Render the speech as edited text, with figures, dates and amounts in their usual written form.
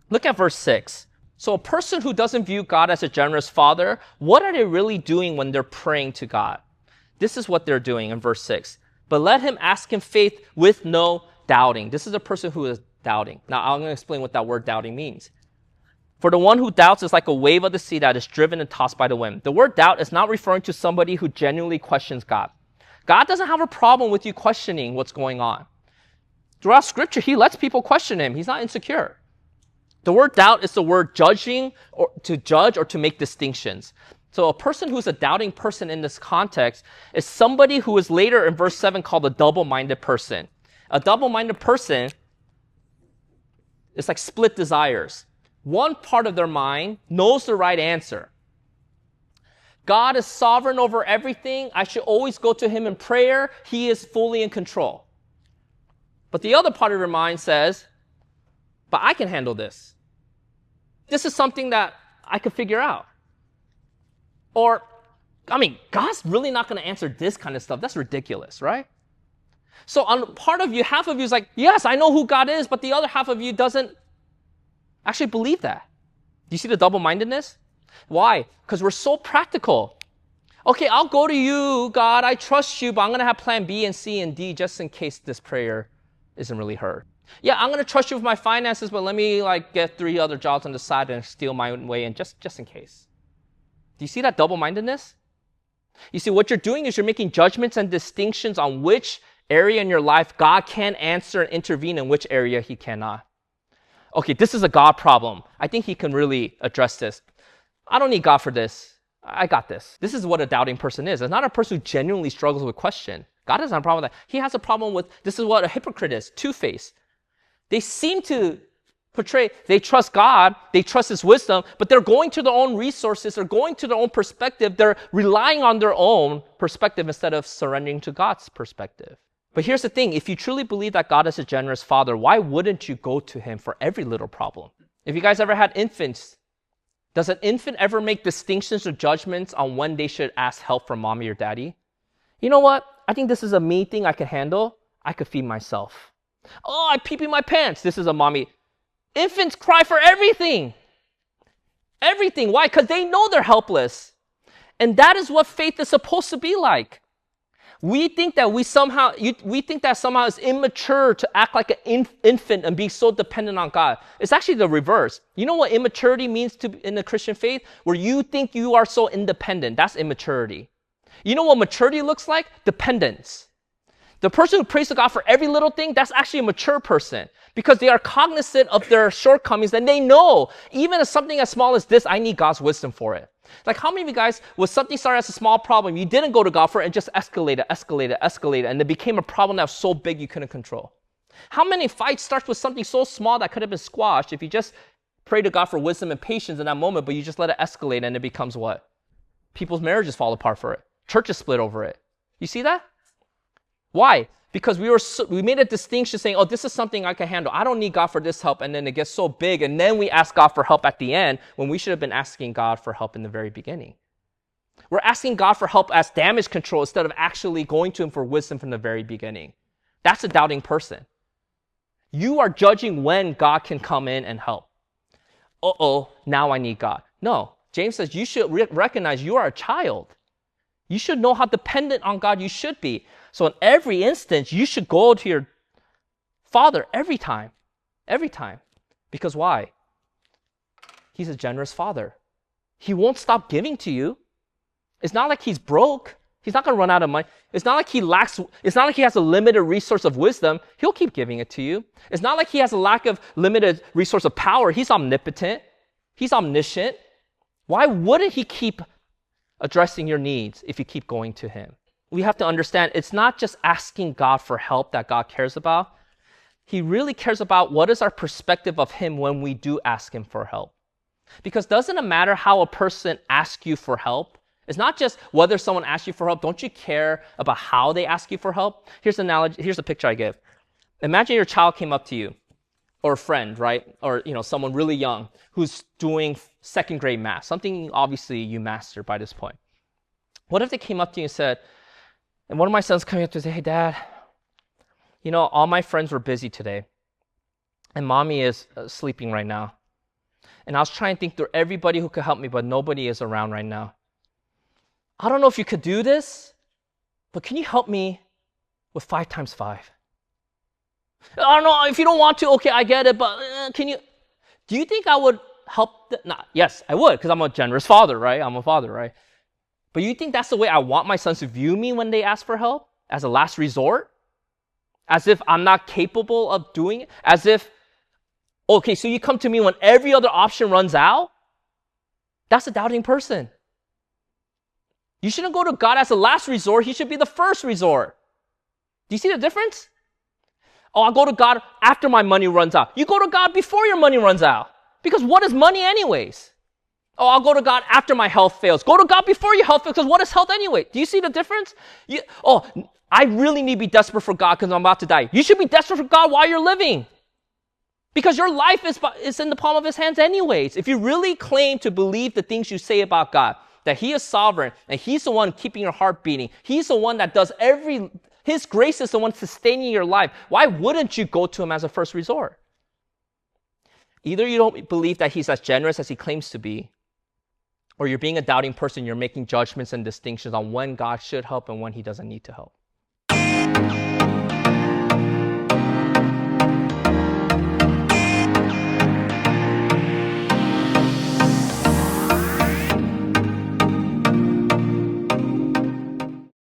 Look at verse 6. So a person who doesn't view God as a generous father, what are they really doing when they're praying to God? This is what they're doing in verse 6. But let him ask in faith with no doubting. This is a person who is doubting. Now, I'm going to explain what that word doubting means. For the one who doubts is like a wave of the sea that is driven and tossed by the wind. The word doubt is not referring to somebody who genuinely questions God. God doesn't have a problem with you questioning what's going on. Throughout Scripture, he lets people question him. He's not insecure. The word doubt is the word judging, or to judge or to make distinctions. So a person who's a doubting person in this context is somebody who is later in verse 7 called a double-minded person. A double-minded person is like split desires. One part of their mind knows the right answer. God is sovereign over everything. I should always go to him in prayer. He is fully in control. But the other part of your mind says, but I can handle this. This is something that I could figure out. Or, God's really not going to answer this kind of stuff. That's ridiculous, right? So on part of you, half of you is like, yes, I know who God is, but the other half of you doesn't actually believe that. Do you see the double-mindedness? Why? Because we're so practical. Okay, I'll go to you, God. I trust you, but I'm going to have plan B and C and D just in case this prayer isn't really heard. Yeah, I'm going to trust you with my finances, but let me get 3 other jobs on the side and steal my own way in just in case. Do you see that double-mindedness? You see, what you're doing is you're making judgments and distinctions on which area in your life God can answer and intervene and which area he cannot. Okay, this is a God problem. I think he can really address this. I don't need God for this. I got this. This is what a doubting person is. It's not a person who genuinely struggles with question. God doesn't have a problem with that. He has a problem with, this is what a hypocrite is, two-faced. They seem to portray, they trust God, they trust his wisdom, but they're going to their own resources, they're going to their own perspective, they're relying on their own perspective instead of surrendering to God's perspective. But here's the thing, if you truly believe that God is a generous father, why wouldn't you go to him for every little problem? If you guys ever had infants, does an infant ever make distinctions or judgments on when they should ask help from mommy or daddy? You know what? I think this is a me thing I can handle. I could feed myself. Oh, I pee-pee my pants. This is a mommy. Infants cry for everything. Everything. Why? Because they know they're helpless. And that is what faith is supposed to be like. We think that somehow it's immature to act like an infant and be so dependent on God. It's actually the reverse. You know what immaturity means in the Christian faith? Where you think you are so independent. That's immaturity. You know what maturity looks like? Dependence. The person who prays to God for every little thing, that's actually a mature person because they are cognizant of their shortcomings and they know, even if something as small as this, I need God's wisdom for it. Like how many of you guys, was something started as a small problem, you didn't go to God for it and just escalated, and it became a problem that was so big you couldn't control? How many fights start with something so small that could have been squashed if you just pray to God for wisdom and patience in that moment, but you just let it escalate and it becomes what? People's marriages fall apart for it. Churches split over it. You see that? Why? Because we made a distinction saying, oh, this is something I can handle. I don't need God for this help. And then it gets so big. And then we ask God for help at the end when we should have been asking God for help in the very beginning. We're asking God for help as damage control instead of actually going to him for wisdom from the very beginning. That's a doubting person. You are judging when God can come in and help. Now I need God. No, James says you should recognize you are a child. You should know how dependent on God you should be. So in every instance, you should go to your Father every time. Every time. Because why? He's a generous Father. He won't stop giving to you. It's not like he's broke. He's not going to run out of money. It's not like he has a limited resource of wisdom. He'll keep giving it to you. It's not like he has a lack of limited resource of power. He's omnipotent. He's omniscient. Why wouldn't he keep addressing your needs if you keep going to him? We have to understand it's not just asking God for help that God cares about. He really cares about what is our perspective of him when we do ask him for help. Because doesn't it matter how a person asks you for help? It's not just whether someone asks you for help. Don't you care about how they ask you for help? Here's an analogy. Here's a picture I give. Imagine your child came up to you, or a friend, right? Or someone really young who's doing second grade math, something obviously you mastered by this point. What if they came up to you and said, and one of my sons coming up to say, hey, Dad, all my friends were busy today, and Mommy is sleeping right now. And I was trying to think through everybody who could help me, but nobody is around right now. I don't know if you could do this, but can you help me with 5 times 5? I don't know, if you don't want to, okay, I get it, but can you? Do you think I would help? Yes, I would, because I'm a generous father, right? I'm a father, right? But you think that's the way I want my sons to view me when they ask for help? As a last resort? As if I'm not capable of doing it? As if, okay, so you come to me when every other option runs out? That's a doubting person. You shouldn't go to God as a last resort. He should be the first resort. Do you see the difference? Oh, I'll go to God after my money runs out. You go to God before your money runs out. Because what is money anyways? Oh, I'll go to God after my health fails. Go to God before your health fails, because what is health anyway? Do you see the difference? I really need to be desperate for God because I'm about to die. You should be desperate for God while you're living. Because your life is in the palm of His hands anyways. If you really claim to believe the things you say about God, that He is sovereign, and He's the one keeping your heart beating, He's the one that does His grace is the one sustaining your life, why wouldn't you go to Him as a first resort? Either you don't believe that He's as generous as He claims to be, or you're being a doubting person, you're making judgments and distinctions on when God should help and when He doesn't need to help.